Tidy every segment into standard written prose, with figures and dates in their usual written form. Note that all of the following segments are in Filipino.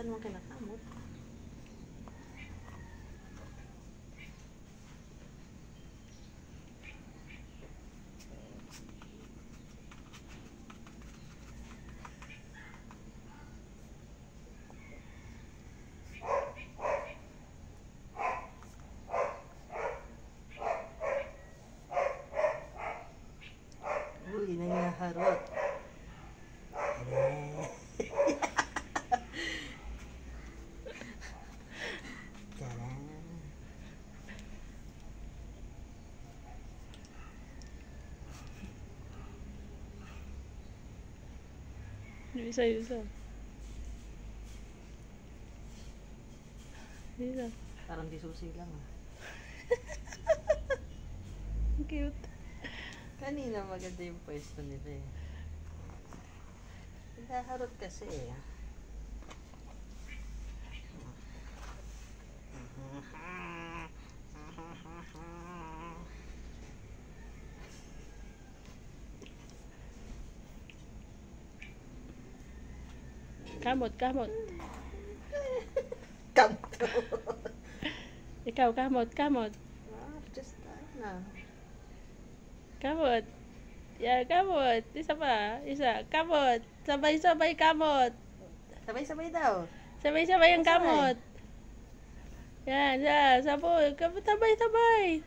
Wala naman kinakamot. Uy, nangaharot. Isa. Parang di susi lang ah. Cute. Kanina maganda yung pwesto nila eh. Naghaharot kasi eh. Kamot. Kamot. Ikaw, kamot. Just na. Kamot. Yeah, kamot. Isa pa. Isa. Kamot. Sabay-sabay kamot. Sabay-sabay daw. Sabay-sabay ang kamot. Yan, sabay. Kamot, sabay-sabay.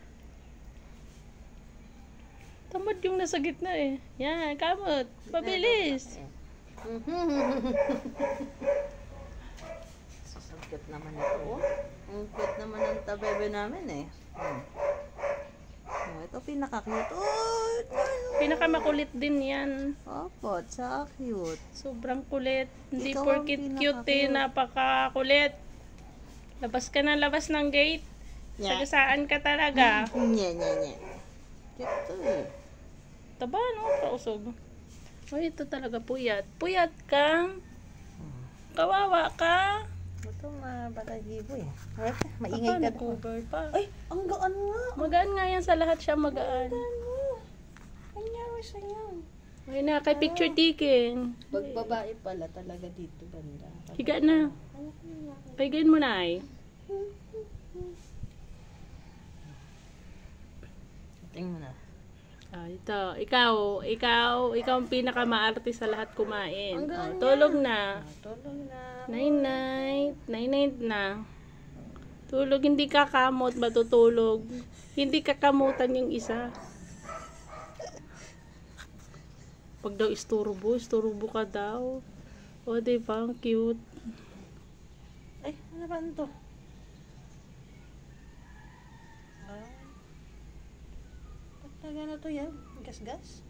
Tamad yung nasa gitna eh. Yan, kamot. Pabilis. Sasagkit naman ito oh. Ang cute naman ng tabebe namin eh. Oh, ito pinaka-cute. Oh, Pinakamakulit din yan. opo, tsaka cute. Sobrang kulit. Hindi Ikaw ang porkit cute pinaka-cute. napakakulit. Labas ka na labas ng gate. Yeah. Sagasaan ka talaga. Nye. Cute to eh. Taba, no? Kausog. Oh, ito talaga puyat. Puyat kang. Kawawa ka. Ito mabalahibo eh. Maingay ka daw. Cover pa. Ay, ang gaan nga. Magaan nga yan sa lahat siya magaan. Kanya sa'yo. Ay na, kay picture taking. Pag babae pala talaga dito banda. Higa na. Paigayin mo na ay. Tingnan mo na. Ah, ito. Ikaw ang pinakamaarte sa lahat kumain. Ang gaan Tulog niya. na. Tulog na. Night na. Tulog, hindi ka kamot, matutulog. Hindi kakamutan yung isa. Pag daw isturbo ka daw. O, diba? Ang cute. Ay, ano ba ito? Pagtaga na to yan. Gas-gas.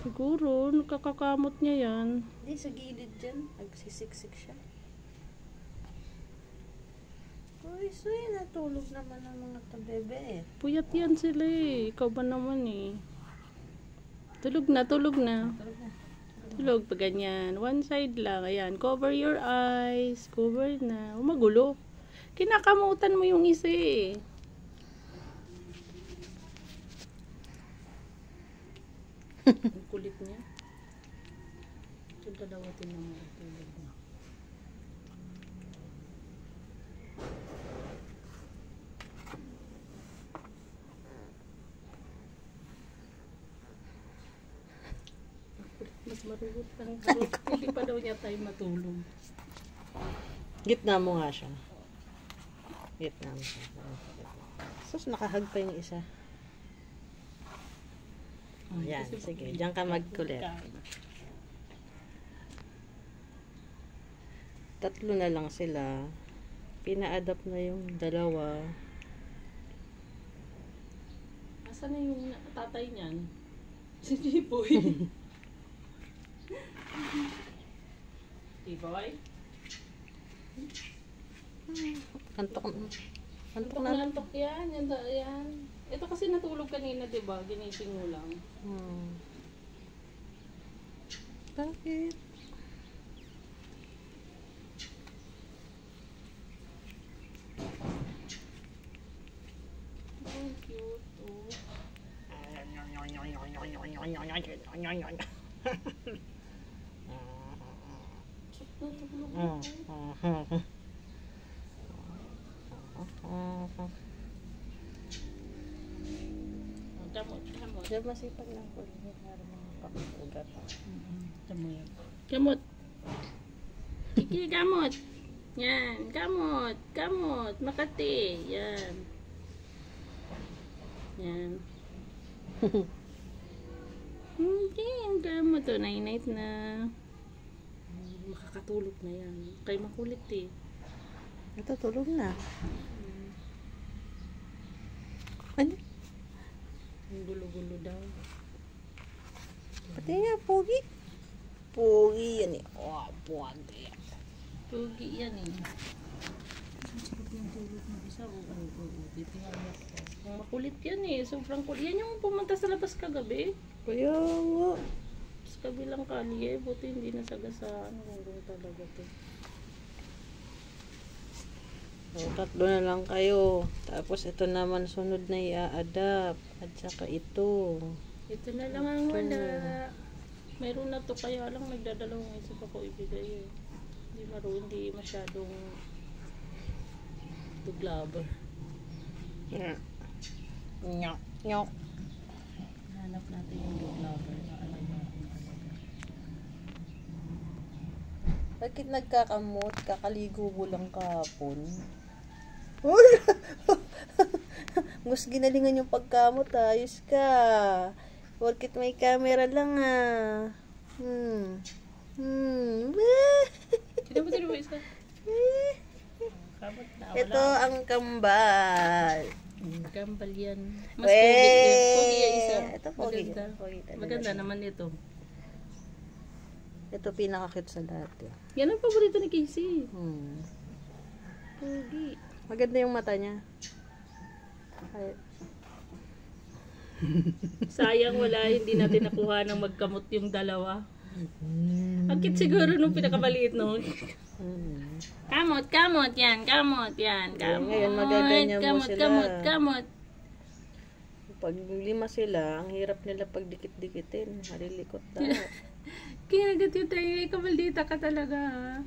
Siguro, nakakakamot niya yan. Hindi, sa gilid dyan. Nagsisiksik siya. Uy, natulog naman ang mga tabebe eh. Puyat yan sila eh. Ikaw ba naman eh. Tulog na. Tulog na. Tulog pa ganyan. One side lang. Ayan. Cover your eyes. Cover na. Magulo. Kinakamutan mo yung isa eh. Ang kulit niya. Ito dalawa tinan mo. Tulog na. Mas marunot lang. Hindi pa daw niya tayo matulog. Gitna mo nga siya. Gitna mo siya. Sus, nakahag pa yung isa. Yan, sige. Diyan ka magkulit. Tatlo na lang sila. Pina-adapt na yung dalawa. Asan na yung tatay niyan? Si Jiboy. Jiboy? Antok Antok na. na antok yan. Yan. Ito kasi natulog kanina, diba? Ginising mo lang. Bakit? Oh, cute. Oh. Tulog na. Gamot, gamot. Diyan masipag lang po. Para mga pakugat. Gamot. Kiki, gamot. Yan, gamot, gamot. Makati. Yan. Yan. Hindi, ang gamot. O, night na. Makakatulog na yan. Kay makulit eh. Ito, tulog na. Ano? Ang gulo-gulo daw. Pati nga, pogi. Pogi yan eh. Oh, pogi. Pugi yan eh. Ang sarap ng tulog ng isa. Oo. Titingnan ko. Ang makulit yan eh. Sobrang kulit. Yan yung pumunta sa labas kagabi. Kaya nga. Sa kabilang kalye. Buti hindi nasagasaan. Hanggang talaga to. So, 3 na lang kayo. Tapos ito naman sunod na i-adapt. At saka ito. Ito na lang ang wala. Meron na to. Kaya lang nagdadalawang isip ako ibigay eh. Hindi masyadong duglaber. Nyok. Nyok. Hanap natin yung duglaber na alam natin talaga. Bakit nagkakamot? Kakaligo mo lang kahapon. Mas ginalingan yung pagkamot, ayos ka. Bakit may camera lang Tino mo isa? Kamot na. Ito ang kambal. Kambal yan. Mas pogi yan. Pogi yan isa. Ito pogi. Maganda. Pogi talaga. Maganda naman ito. Ito pinaka-cute sa lahat. Yan ang paborito ni Casey. Pogi. Maganda yung mata niya. Ay. Sayang wala, hindi natin nakuha ng magkamot yung dalawa. Ang cute siguro nung pinakamaliit no. Kamot, kamot yan, kamot yan, kamot. Ngayon magaganyan mo kamot, sila. kamot. Pag 5 sila, ang hirap nila pag dikit-dikitin. Halilikot daw. Kinagat yung tayo, kamaldita ka talaga ha.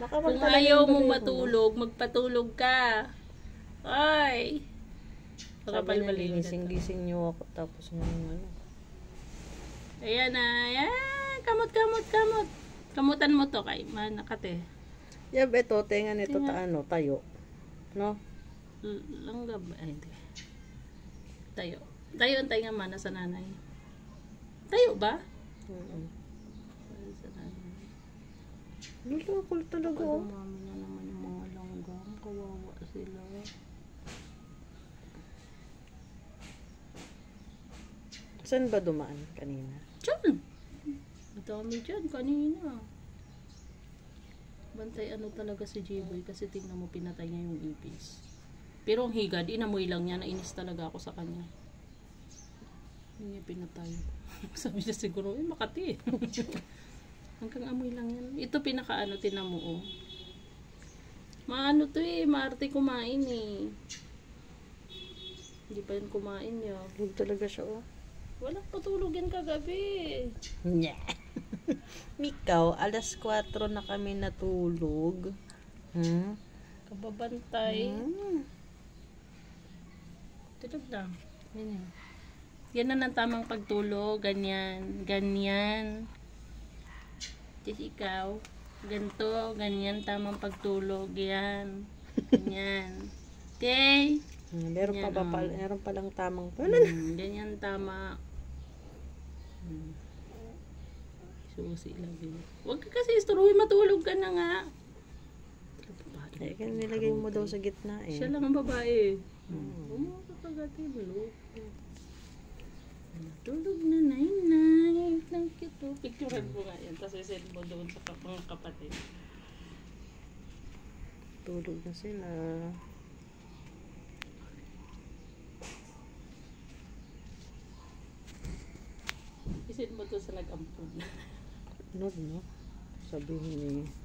Kung Talaga ayaw yung mong baliw mo. matulog, magpatulog ka. Ay. Sabi niya, ginising-gising niyo ako tapos ngayon ano. Ayan na, ayan. Kamot, kamot, kamot. Kamutan mo to kay manakate. Yab, ito, tenga nito tayo. No? Langgab. Ay, hindi. Tayo. Tayo ang tayo nga mana sa nanay. Tayo ba? Tayo sa nanay. Nilakol talaga. Dumami na naman yung mga langgam. Kawawa sila. Saan ba dumaan kanina? Diyan. Madami dyan kanina. Bantay ano talaga si J-Boy kasi tingnan mo pinatay niya yung ipis. Pero ang higad, inamoy lang niya. Nainis talaga ako sa kanya. Hindi niya pinatay. Sabi niya siguro, Makati. Hanggang amoy lang yan. Ito pinakaano, tinan mo oh. Maano to maarte kumain eh. Hindi pa yun kumain niya. Huwag talaga siya, oh. Walang patulog yan kagabi. Nya. Mikaw, alas 4 na kami natulog. Kababantay. Tulog lang. Yan yun. Yan na ng tamang pagtulog. Ganyan. Ganyan. Tapos ikaw. Ganto. Ganyan tamang pagtulog. Yan. Ganyan. Okay? Meron Yan, pa ba oh. meron pa lang tamang Ganyan tama. Susi lagi. Huwag ka kasi isturuhin. Matulog ka na nga. Eh, nilagay mo daw sa gitna eh. Siya lang ang babae. Umukapagati mo. Tulog na nay-nay. Ang cute. Picturean mo nga yan. Tapos isend mo doon sa mga kapatid. Tulog na sila. Isend mo doon sa nag-ampun. No? Sabihin niya.